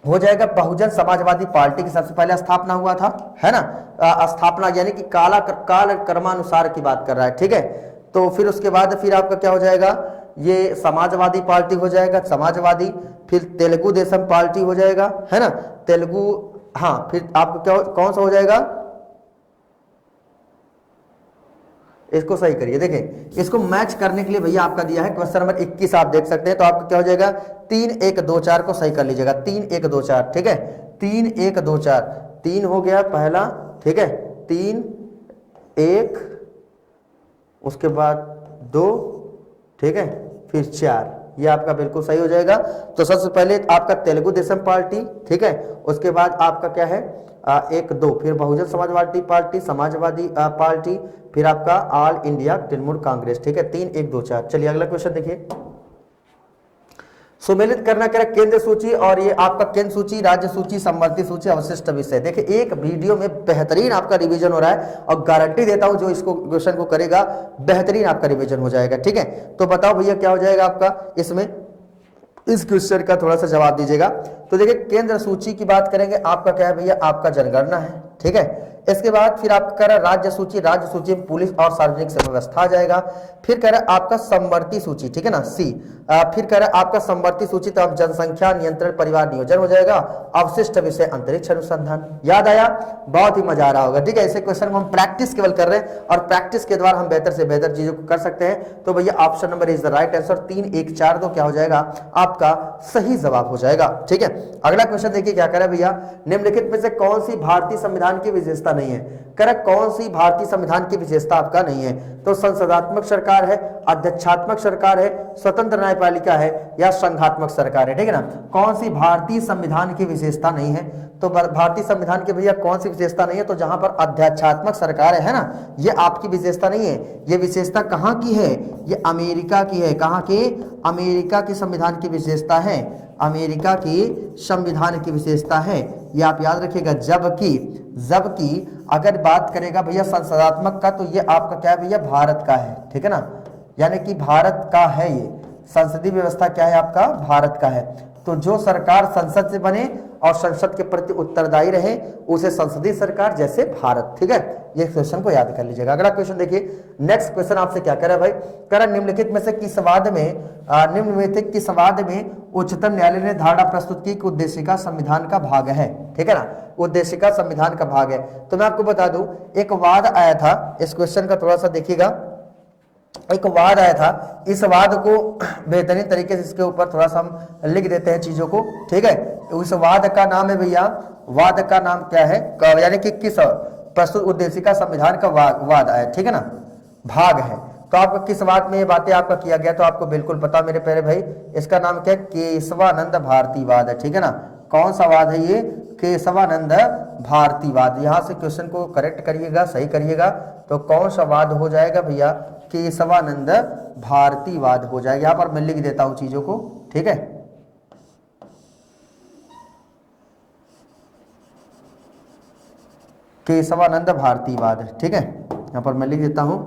हो जाएगा बहुजन समाजवादी पार्टी की सबसे पहले स्थापना हुआ था, है ना, स्थापना यानी कि काल क्रमानुसार की बात कर रहा है। ठीक है, तो फिर उसके बाद फिर आपका क्या हो जाएगा, ये समाजवादी पार्टी हो जाएगा, समाजवादी, फिर तेलुगु देशम पार्टी हो जाएगा, है ना, तेलुगु, हाँ, फिर आपको क्या कौन सा हो जाएगा, इसको सही करिए। देखें इसको मैच करने के लिए भैया आपका दिया है क्वेश्चन नंबर 21 आप देख सकते हैं, तो आपका क्या हो जाएगा 3 1 2 4 को सही कर लीजिएगा, 3 1 2 4, ठीक है 3 1 2 4, 3 हो गया पहला, ठीक है 3 1 उसके बाद 2, ठीक है फिर 4, ये आपका बिल्कुल सही हो जाएगा। तो सबसे पहले आपका तेलुगु देशम पार्टी, ठीक है उसके बाद आपका क्या है 1 2, फिर बहुजन समाजवादी पार्टी, समाजवादी पार्टी, फिर आपका ऑल इंडिया तृणमूल कांग्रेस, ठीक है 3 1 2 4। चलिए अगला क्वेश्चन देखिए, सुमेलित करना क्या केंद्र सूची, और ये आपका केंद्र सूची, राज्य सूची, समवर्ती सूची, अवशिष्ट विषय। देखिए एक वीडियो में बेहतरीन आपका रिवीजन हो रहा है और गारंटी देता हूं जो इसको क्वेश्चन को करेगा बेहतरीन आपका रिवीजन हो जाएगा, ठीक है। तो बताओ भैया क्या हो जाएगा आपका इसमें, इस क्वेश्चन का थोड़ा सा जवाब दीजिएगा। तो देखिए केंद्र सूची की बात करेंगे, आपका क्या है भैया आपका जनगणना है, ठीक है। इसके बाद फिर आपका कह रहा है राज्य सूची में पुलिस और सार्वजनिक सेवा व्यवस्था आ जाएगा। फिर कह रहा है आपका समवर्ती सूची, ठीक है ना सी। फिर कह रहा है आपका समवर्ती सूची, तो अब जनसंख्या नियंत्रण परिवार नियोजन हो जाएगा। अवशिष्ट विषय अंतरिक्ष अनुसंधान। याद आया, बहुत ही मजा आ रहा होगा, ठीक है। ऐसे क्वेश्चन को हम प्रैक्टिस केवल कर रहे हैं और प्रैक्टिस के द्वारा हम बेहतर से बेहतर चीजों को कर सकते हैं। तो भैया option number is the right answer, 3 1 4 2 क्या हो जाएगा आपका सही जवाब हो जाएगा, ठीक है। अगला क्वेश्चन देखिए क्या कह रहा है भैया, निम्नलिखित में से कौन सी भारतीय संविधान की विशेषता नहीं है। करेक्ट, कौन सी भारतीय संविधान की विशेषता आपका नहीं है। तो संसदात्मक सरकार है, अध्यक्षात्मक सरकार है, स्वतंत्र न्यायपालिका है या संघात्मक सरकार है, ठीक है ना। कौन सी भारतीय संविधान की विशेषता नहीं है, तो भारतीय संविधान के भैया कौन सी विशेषता नहीं है, तो जहां पर अध्यक्षात्मक सरकार है ना, ये आपकी विशेषता नहीं है। ये विशेषता कहां की है, ये अमेरिका की है। कहां की, अमेरिका की संविधान की विशेषता है, अमेरिका की संविधान की विशेषता है, ये आप याद रखिएगा। जबकि अगर बात करेगा भैया संसदात्मक का, तो ये आपका क्या है भैया भारत का है, ठीक है ना, यानी कि भारत का है। ये संसदीय व्यवस्था क्या है आपका भारत का है। तो जो सरकार संसद से बने और संसद के प्रति उत्तरदायी रहे उसे संसदीय सरकार, जैसे भारत, ठीक है। ये क्वेश्चन को याद कर लीजिएगा। अगला क्वेश्चन देखिए, नेक्स्ट क्वेश्चन आपसे क्या कह रहा है भाई, कह रहा निम्नलिखित में से किस वाद में उच्चतम न्यायालय ने धारणा प्रस्तुत की कि उद्देशिका संविधान का भाग है, ठीक है ना, उद्देशिका संविधान का भाग है। तो मैं आपको बता दूं एक वाद आया था, इस क्वेश्चन का थोड़ा सा देखिएगा, एक वाद आया था, इस वाद को बेहतरीन तरीके से इसके ऊपर थोड़ा सा हम लिख देते हैं चीजों को, ठीक है। उस वाद का नाम है भैया, वाद का नाम क्या है, यानी कि किस प्रस्तुत उद्देशिका संविधान का वाद आया, ठीक है ना, भाग है। तो आपका किस वाद में ये बातें आपका किया गया, तो आपको बिल्कुल पता मेरे प्यारे भाई, इसका नाम क्या है, केशवानंद भारती वाद है, ठीक है ना। कौन सा वाद है ये, केशवानंद भारती वाद। यहां से क्वेश्चन को करेक्ट करिएगा, सही करिएगा। तो कौन सा वाद हो जाएगा भैया, केशवानंद भारती वाद हो जाएगा। यहां पर मैं लिख देता हूं चीजों को, ठीक है। केशवानंद भारती वाद, ठीक है, यहां पर मैं लिख देता हूं।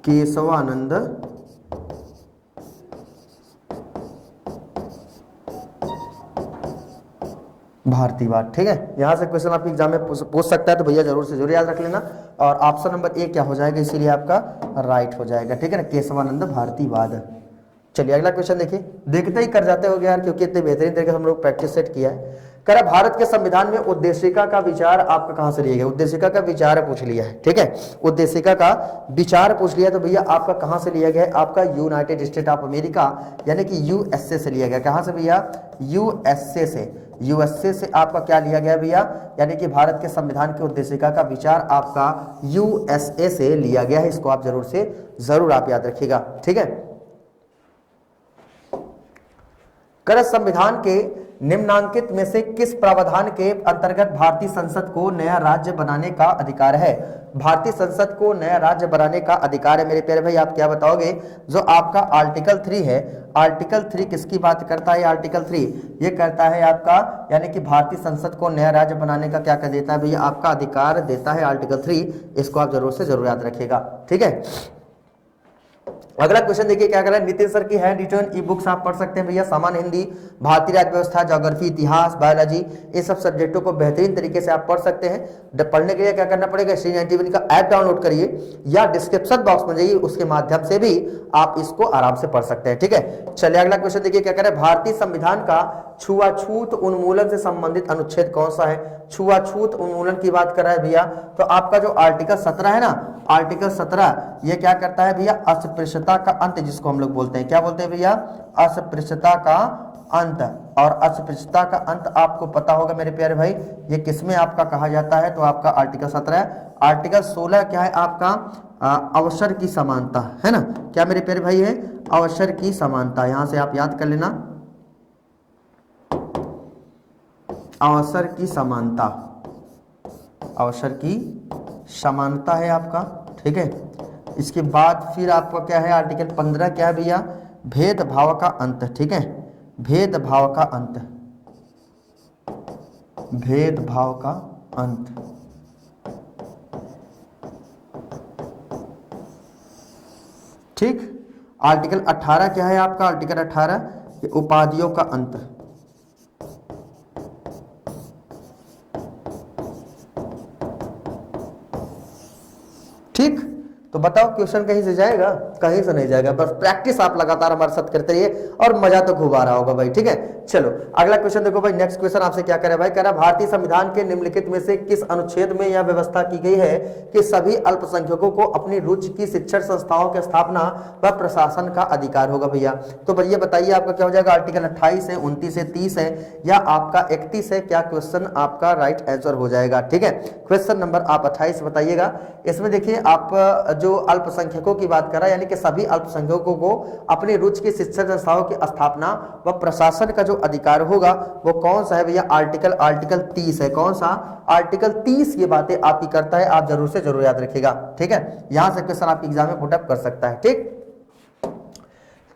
केशवानंद भारतीवाद, ठीक है। यहां से क्वेश्चन आपके एग्जाम में पूछ सकता है, तो भैया जरूर से जरूर याद रख लेना। और ऑप्शन नंबर ए क्या हो जाएगा, इसीलिए आपका राइट हो जाएगा, ठीक है ना, केशवानंद भारतीवाद। चलिए अगला क्वेश्चन देखिए, देखते ही कर जाते हो यार, क्योंकि इतने बेहतरीन तरीके से हम लोग प्रैक्टिस सेट किया है। कह रहा भारत के संविधान में उद्देशिका का विचार आपका कहां से लिया गया, उद्देशिका का विचार पूछ लिया है, ठीक है, उद्देशिका का विचार पूछ लिया। तो भैया आपका कहां से लिया गया है, आपका यूनाइटेड स्टेट ऑफ अमेरिका यानी कि यूएसए से लिया गया। कहां से भैया, यूएसए से आपका क्या लिया गया भैया, यानी कि भारत के संविधान की उद्देशिका का विचार आपका यूएसए से लिया गया है। इसको आप जरूर से जरूर आप याद रखिएगा, ठीक है। कर संविधान के निम्नांकित में से किस प्रावधान के अंतर्गत भारतीय संसद को नया राज्य बनाने का अधिकार है। भारतीय संसद को नया राज्य बनाने का अधिकार है मेरे प्यारे भाई, आप क्या बताओगे। जो आपका आर्टिकल 3 है, आर्टिकल 3 किसकी बात करता है, आर्टिकल 3 ये करता है आपका, यानी कि भारतीय संसद को नया राज्य बनाने का क्या कर देता है भैया, आपका अधिकार देता है आर्टिकल 3। इसको आप जरूर से जरूर याद रखिएगा, ठीक है। अगला क्वेश्चन देखिए क्या कर रहा है, नितिन सर की हैंड रिटन ई बुक्स आप पढ़ सकते हैं भैया, सामान्य हिंदी, भारतीय राज्य व्यवस्था, ज्योग्राफी, इतिहास, बायोलॉजी, ये सब सब्जेक्टों को बेहतरीन तरीके से आप पढ़ सकते हैं। पढ़ने के लिए क्या करना पड़ेगा, श्री91 का ऐप डाउनलोड करिए या डिस्क्रिप्शन बॉक्स में जाइए, उसके माध्यम से भी आप इसको आराम से पढ़ सकते हैं, ठीक है। चलिए अगला क्वेश्चन देखिए क्या कर रहा है, भारतीय संविधान का छुआछूत उन्मूलन से संबंधित अनुच्छेद कौन सा है? छुआछूत उन्मूलन की बात कर रहा है भैया, तो आपका जो आर्टिकल 17 है ना, आर्टिकल 17 ये क्या करता है भैया? अस्पृश्यता का अंत, जिसको हम लोग बोलते हैं, क्या बोलते हैं भैया? अस्पृश्यता का अंत। और अस्पृश्यता का अंत आपको पता होगा मेरे प्यारे भाई, ये किसमें आपका कहा जाता है? तो आपका आर्टिकल 17। आर्टिकल 16 क्या है आपका? अवसर की समानता, है ना? क्या मेरे प्यारे भाई है? अवसर की समानता। यहां से आप याद कर लेना, अवसर की समानता, अवसर की समानता है आपका, ठीक है। इसके बाद फिर आपका क्या है? आर्टिकल 15 क्या है भैया? भेदभाव का अंत, ठीक है, भेदभाव का अंत, भेदभाव का अंत। ठीक। आर्टिकल 18 क्या है आपका? आर्टिकल 18 उपाधियों का अंत। ठीक, तो बताओ क्वेश्चन कहीं से जाएगा? कहीं से नहीं जाएगा, बस प्रैक्टिस आप लगातार हमारे साथ करते रहिए और मजा तो खूब आ रहा होगा भाई, ठीक है। चलो अगला क्वेश्चन देखो भाई, नेक्स्ट क्वेश्चन आपसे क्या करे भाई? कह रहा भारतीय संविधान के निम्नलिखित में से किस अनुच्छेद में यह व्यवस्था की गई है कि सभी अल्पसंख्यकों को अपनी रुचि की शिक्षण संस्थाओं की स्थापना व प्रशासन का अधिकार होगा भैया? तो भैया बताइए आपका क्या हो जाएगा? आर्टिकल 28 है, 29 है, 30 है या आपका 31 है? क्या क्वेश्चन आपका राइट आंसर हो जाएगा? ठीक है, क्वेश्चन नंबर आप 28 बताइएगा। इसमें देखिए आप जो अल्पसंख्यकों की बात कर रहा है, यानी कि सभी अल्पसंख्यकों को अपनी रुचि की शिक्षण संस्थाओं की स्थापना व प्रशासन का जो अधिकार होगा वो कौन सा है भैया? आर्टिकल 30 है। कौन सा? आर्टिकल 30 ये बातें आपकी करता है, आप जरूर से जरूर याद रखिएगा, ठीक है। यहां से क्वेश्चन आपके एग्जाम में पुटअप कर सकता है, ठीक।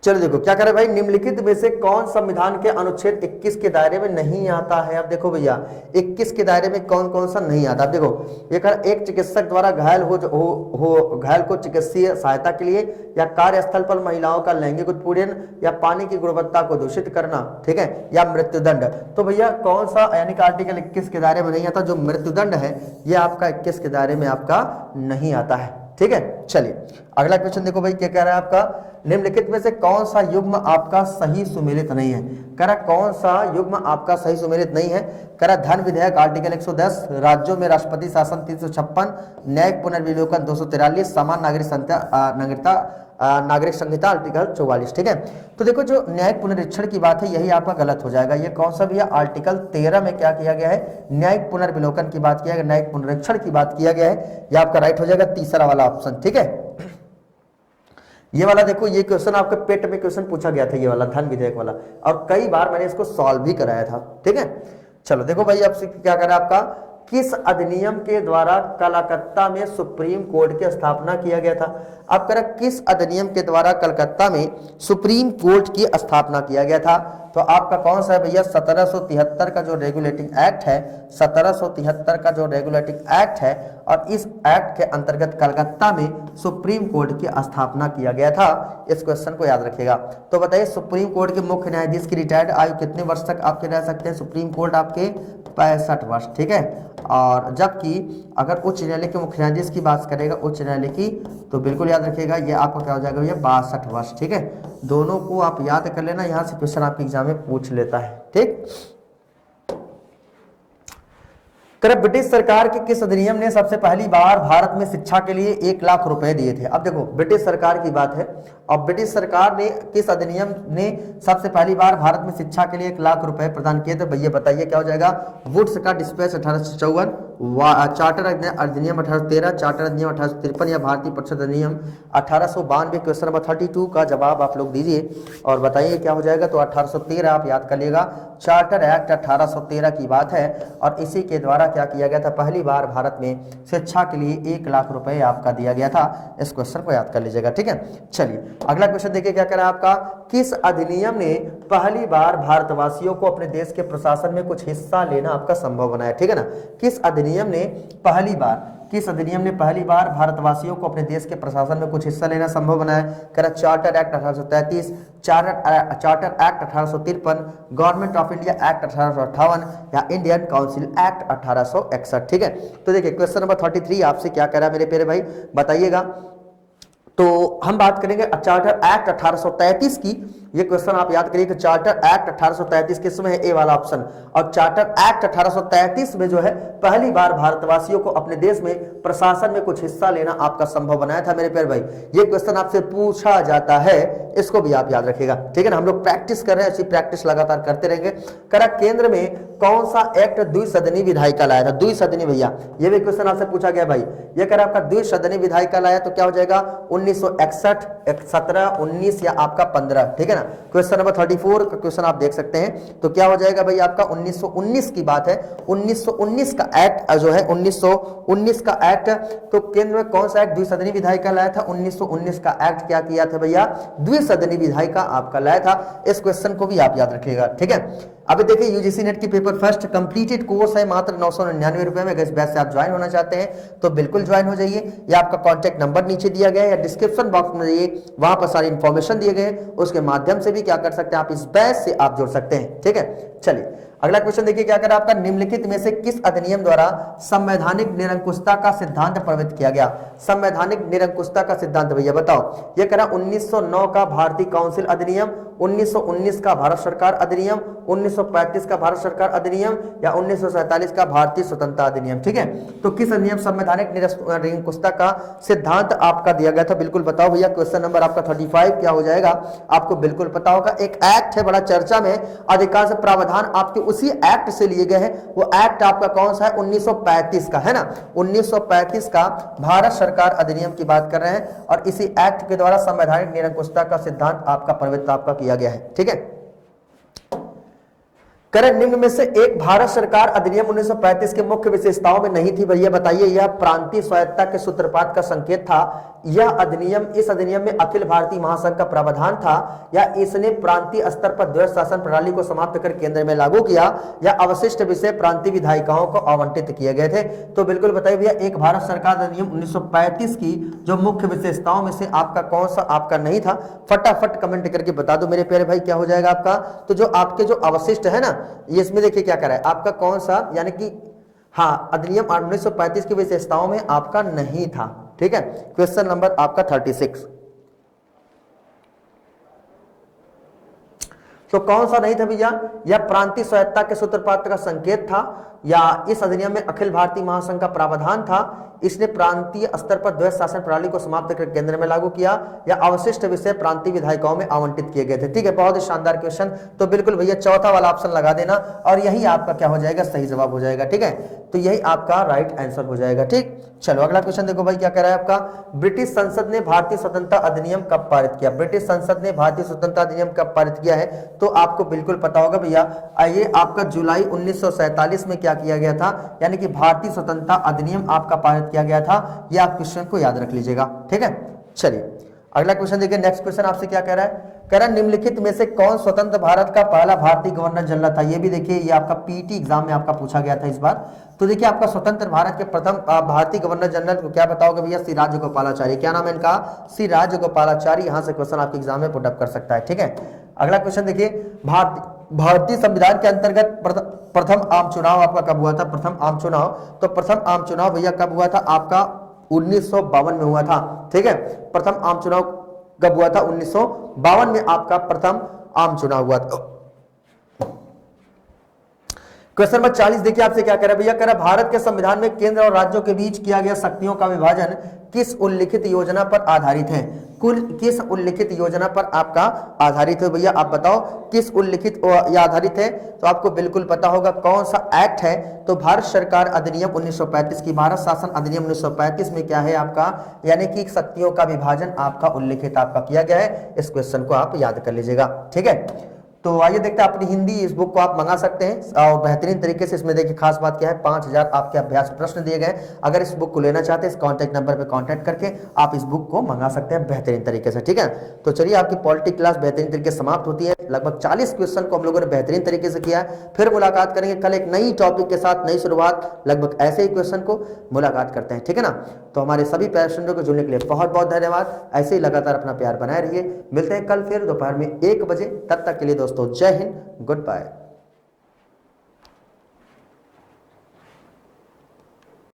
चलो देखो क्या करे भाई, निम्नलिखित में से कौन संविधान के अनुच्छेद 21 के दायरे में नहीं आता है? अब देखो भैया 21 के दायरे में कौन कौन सा नहीं आता? अब देखो ये कर, एक चिकित्सक द्वारा घायल घायल को चिकित्सीय सहायता के लिए, या कार्यस्थल पर महिलाओं का लैंगिक उत्पीड़न, या पानी की गुणवत्ता को दूषित करना, ठीक है, या मृत्युदंड। तो भैया कौन सा, यानी कि आर्टिकल 21 के दायरे में नहीं आता? जो मृत्युदंड है ये आपका 21 के दायरे में आपका नहीं आता है, ठीक है। चलिए अगला क्वेश्चन देखो भाई, क्या कह रहा है आपका? निम्नलिखित में से कौन सा युग्म आपका सही सुमेलित नहीं है? कह रहा कौन सा युग्म आपका सही सुमेलित नहीं है? कह रहा धन विधेयक आर्टिकल 110, राज्यों में राष्ट्रपति शासन 356, न्यायिक पुनर्विलोकन 243, समान नागरिक संहिता आर्टिकल 44, ठीक है। तो देखो जो न्यायिक पुनरीक्षण की बात है यही आपका गलत हो जाएगा। ये कौन सा भैया? आर्टिकल 13 में क्या किया गया है? न्यायिक पुनर्विलोकन की बात किया गया, न्यायिक पुनरीक्षण की बात किया गया है। ये आपका राइट हो जाएगा तीसरा वाला ऑप्शन, ठीक है। ये वाला देखो, ये क्वेश्चन आपके पेट में क्वेश्चन पूछा गया था, ये वाला धन विधेयक वाला, और कई बार मैंने इसको सॉल्व भी कराया था, ठीक है। चलो देखो भाई आपसे क्या करा आपका, किस अधिनियम के द्वारा कलकत्ता में सुप्रीम कोर्ट की स्थापना किया गया था? अब करा किस अधिनियम के द्वारा कलकत्ता में सुप्रीम कोर्ट की स्थापना किया गया था? तो आपका कौन सा है भैया? 1773 का जो रेगुलेटिंग एक्ट है, 1773 का जो रेगुलेटिंग एक्ट है, और इस एक्ट के अंतर्गत कलकत्ता में सुप्रीम कोर्ट की स्थापना किया गया था। इस क्वेश्चन को याद रखिएगा। तो बताइए सुप्रीम कोर्ट के मुख्य न्यायाधीश की रिटायर्ड आयु कितने वर्ष तक आपके रह सकते हैं? सुप्रीम कोर्ट आपके 65 वर्ष, ठीक है। और जबकि अगर उच्च न्यायालय के मुख्य न्यायाधीश की बात करेगा, उच्च न्यायालय की, तो बिल्कुल याद रखिएगा ये आपका क्या हो जाएगा भैया? 62 वर्ष, ठीक है। दोनों को आप याद कर लेना, यहां से क्वेश्चन आपके एग्जाम में पूछ लेता है, ठीक। ब्रिटिश सरकार के किस अधिनियम ने सबसे पहली बार भारत में शिक्षा के लिए 1 लाख रुपए दिए थे? अब देखो ब्रिटिश सरकार की बात है, और ब्रिटिश सरकार ने किस अधिनियम ने सबसे पहली बार भारत में शिक्षा के लिए 1 लाख रुपए प्रदान किए थे? भैया बताइए क्या हो जाएगा? वुड्स का डिस्पैच 1854, चार्टर अधिनियम 1813, चार्टर अधिनियम 1853, या भारतीय परिषद अधिनियम 1892। क्वेश्चन नंबर 32 का जवाब आप लोग दीजिए और बताइए क्या हो जाएगा? तो 1813 आप याद कर लीजिएगा, चार्टर एक्ट 1813 की बात है, और इसी के द्वारा क्या किया गया था? पहली बार भारत में शिक्षा के लिए 1 लाख रुपए आपका दिया गया था। इस क्वेश्चन को याद कर लीजिएगा, ठीक है। चलिए अगला क्वेश्चन देखिए क्या कह रहा है आपका, किस अधिनियम ने पहली बार भारतवासियों को अपने देश के प्रशासन में कुछ हिस्सा लेना आपका संभव बनाया? ठीक है ना। किस अधिनियम ने पहली बार भारतवासियों को अपने देश के प्रशासन में कुछ हिस्सा लेना संभव बनाया? कह charter act 1833, charter act 1853, government of India act 1858, या इंडियन काउंसिल एक्ट 1861, ठीक है। तो देखिए क्वेश्चन नंबर 33 आपसे क्या कह रहा है मेरे प्यारे भाई, बताइएगा। तो हम बात करेंगे चार्टर एक्ट 1833 की। ये क्वेश्चन आप याद करिए कि चार्टर एक्ट 1833 किसमें है, ए वाला ऑप्शन। और चार्टर एक्ट 1833 में जो है पहली बार भारतवासियों को अपने देश में प्रशासन में कुछ हिस्सा लेना आपका संभव बनाया था मेरे प्यारे भाई। ये क्वेश्चन आपसे पूछा जाता है, इसको भी आप याद रखिएगा, ठीक है ना। हम लोग प्रैक्टिस कर रहे हैं, ऐसी प्रैक्टिस लगातार करते रहेंगे। करा केंद्र में कौन सा एक्ट द्विसदनी विधायिका लाया था, द्विसदनी भैया, ये भी क्वेश्चन आपसे पूछा गया भाई। ये करा आपका द्विसदनी विधायिका लाया तो क्या हो जाएगा 1961, 17, 19 या आपका 15, ठीक है ना। क्वेश्चन नंबर 34 का क्वेश्चन आप देख सकते हैं, तो क्या हो जाएगा भाई आपका 1919 की बात है। 1919 का एक्ट जो है 1919 का एक्ट, तो केंद्र में कौन सा एक्ट द्विसदनी विधायिका लाया था, 1919 का एक्ट क्या किया था भैया, द्विसदनी विधायिका आपका लाया था। इस क्वेश्चन को भी आप याद रखिएगा, ठीक है। अभी देखिए यूजीसी नेट की पेपर फर्स्ट कंप्लीटेड कोर्स है मात्र 999 रुपए में। अगर इस बैच से आप ज्वाइन होना चाहते हैं तो बिल्कुल ज्वाइन हो जाइए, या आपका कॉन्टैक्ट नंबर नीचे दिया गया है या डिस्क्रिप्शन बॉक्स में जाइए, वहां पर सारी इंफॉर्मेशन दिए गए, उसके माध्यम से भी क्या कर सकते हैं आप, इस बैच से आप जुड़ सकते हैं, ठीक है। चलिए अगला क्वेश्चन देखिए क्या करा आपका, निम्नलिखित में से किस अधिनियम द्वारा संवैधानिक निरंकुशता का सिद्धांत प्रवृत्त किया गया। संवैधानिक निरंकुशता का सिद्धांत भैया बताओ। ये करा 1909 का भारतीय काउंसिल अधिनियम, 1919 का भारत सरकार अधिनियम, 1935 का भारत सरकार अधिनियम, या 1947 का भारतीय स्वतंत्रता अधिनियम, ठीक है। तो किस अधिनियम संवैधानिक निरंकुशता का सिद्धांत आपका दिया गया था, बिल्कुल बताओ भैया। क्वेश्चन नंबर आपका 35 क्या हो जाएगा, आपको बिल्कुल पता होगा। एक एक्ट है बड़ा चर्चा में, अधिकांश प्रावधान आपके उसी एक्ट से लिए गए हैं। वो एक्ट आपका कौन सा है, 1935 का है ना, 1935 का भारत सरकार अधिनियम की बात कर रहे हैं, और इसी एक्ट के द्वारा संवैधानिक निरंकुशता का सिद्धांत आपका प्रवृत्त आपका किया गया है, ठीक है। करें निम्न में से एक भारत सरकार अधिनियम 1935 के मुख्य विशेषताओं में नहीं थी भैया, बताइए। यह प्रांतीय स्वायत्तता के सूत्रपात का संकेत था, यह अधिनियम, इस अधिनियम में अखिल भारतीय महासंघ का प्रावधान था, या इसने प्रांतीय स्तर पर द्वैध शासन प्रणाली को समाप्त कर केंद्र में लागू किया, या अवशिष्ट विषय प्रांतीय विधायिकाओं को आवंटित किए गए थे। तो बिल्कुल बताइए भैया, एक भारत सरकार अधिनियम 1935 की जो मुख्य विशेषताओं में से आपका कौन सा आपका नहीं था, फटाफट कमेंट करके बता दो मेरे प्यारे भाई, क्या हो जाएगा आपका। तो जो आपके जो अवशिष्ट है ना, ये इसमें देखिए क्या करा है आपका कौन सा, यानी कि हाँ अधिनियम 1935 की विशेषताओं में आपका नहीं था, ठीक है। क्वेश्चन नंबर आपका 36, तो कौन सा नहीं था भैया, यह प्रांतीय स्वायत्तता के सूत्रपात का संकेत था, या इस अधिनियम में अखिल भारतीय महासंघ का प्रावधान था, इसने प्रांतीय स्तर पर द्वैध शासन प्रणाली को समाप्त कर केंद्र में लागू किया, या अवशिष्ट विषय प्रांतीय विधायिकाओं में आवंटित किए गए थे, ठीक है। बहुत ही शानदार क्वेश्चन। तो बिल्कुल भैया चौथा वाला ऑप्शन लगा देना, और यही आपका क्या हो जाएगा, सही जवाब हो जाएगा, ठीक है। तो यही आपका राइट आंसर हो जाएगा, ठीक। चलो अगला क्वेश्चन देखो भाई क्या कह रहा है आपका, ब्रिटिश संसद ने भारतीय स्वतंत्रता अधिनियम कब पारित किया। ब्रिटिश संसद ने भारतीय स्वतंत्रता अधिनियम कब पारित किया है, तो आपको बिल्कुल पता होगा भैया। आइए आपका जुलाई 1947 में क्या किया गया था, यानी कि भारतीय स्वतंत्रता अधिनियम आपका पारित किया गया था। ये आप क्वेश्चन को याद रख लीजिएगा, ठीक है। चलिए अगला क्वेश्चन देखिए, नेक्स्ट क्वेश्चन आपसे क्या कह रहा है, कह रहा है निम्नलिखित में से कौन स्वतंत्र भारत का पहला भारतीय गवर्नर जनरल था। ये भी देखिए, ये आपका पीटी एग्जाम में आपका पूछा गया था इस बार। तो देखिए आपका स्वतंत्र भारत के प्रथम भारतीय गवर्नर जनरल को क्या बताओगे भैया, श्री राजगोपालाचारी। क्या नाम है इनका, श्री राजगोपालाचारी। यहां से क्वेश्चन आपके एग्जाम में पुट अप कर सकता है, ठीक है। अगला क्वेश्चन देखिए, भारतीय संविधान के अंतर्गत प्रथम आम चुनाव आपका कब हुआ था, प्रथम आम चुनाव। तो प्रथम आम चुनाव भैया कब हुआ था, आपका 1952 में हुआ था, ठीक है। प्रथम आम चुनाव कब हुआ था, 1952 में आपका प्रथम आम चुनाव हुआ था। क्वेश्चन नंबर 40 देखिए आपसे क्या कह रहा है भैया, कह रहा भारत के संविधान में केंद्र और राज्यों के बीच किया गया शक्तियों का विभाजन किस उल्लिखित योजना पर आधारित है। कुल किस उल्लिखित योजना पर आपका आधारित है भैया, आप बताओ किस उल्लिखित आधारित है। तो आपको बिल्कुल पता होगा कौन सा एक्ट है, तो भारत सरकार अधिनियम 1935 की, भारत शासन अधिनियम 1935 में क्या है आपका, यानी कि शक्तियों का विभाजन आपका उल्लिखित आपका किया गया है। इस क्वेश्चन को आप याद कर लीजिएगा, ठीक है। तो आइए देखते हैं, अपनी हिंदी इस बुक को आप मंगा सकते हैं और बेहतरीन तरीके से। इसमें देखिए खास बात क्या है, 5000 आपके अभ्यास प्रश्न दिए गए। अगर इस बुक को लेना चाहते हैं, इस कॉन्टैक्ट नंबर पे कांटेक्ट करके आप इस बुक को मंगा सकते हैं बेहतरीन तरीके से, ठीक है। तो चलिए आपकी पॉलिटी क्लास बेहतरीन तरीके से समाप्त होती है। लगभग 40 क्वेश्चन को हम लोगों ने बेहतरीन तरीके से किया है। फिर मुलाकात करेंगे कल एक नई टॉपिक के साथ, नई शुरुआत, लगभग ऐसे ही क्वेश्चन को मुलाकात करते हैं, ठीक है ना। तो हमारे सभी पैसेंजर को जुड़ने के लिए बहुत बहुत धन्यवाद। ऐसे ही लगातार अपना प्यार बनाए रहिए। मिलते हैं कल फिर दोपहर में 1 बजे। तब तक के लिए दोस्तों जय हिंद, गुड बाय।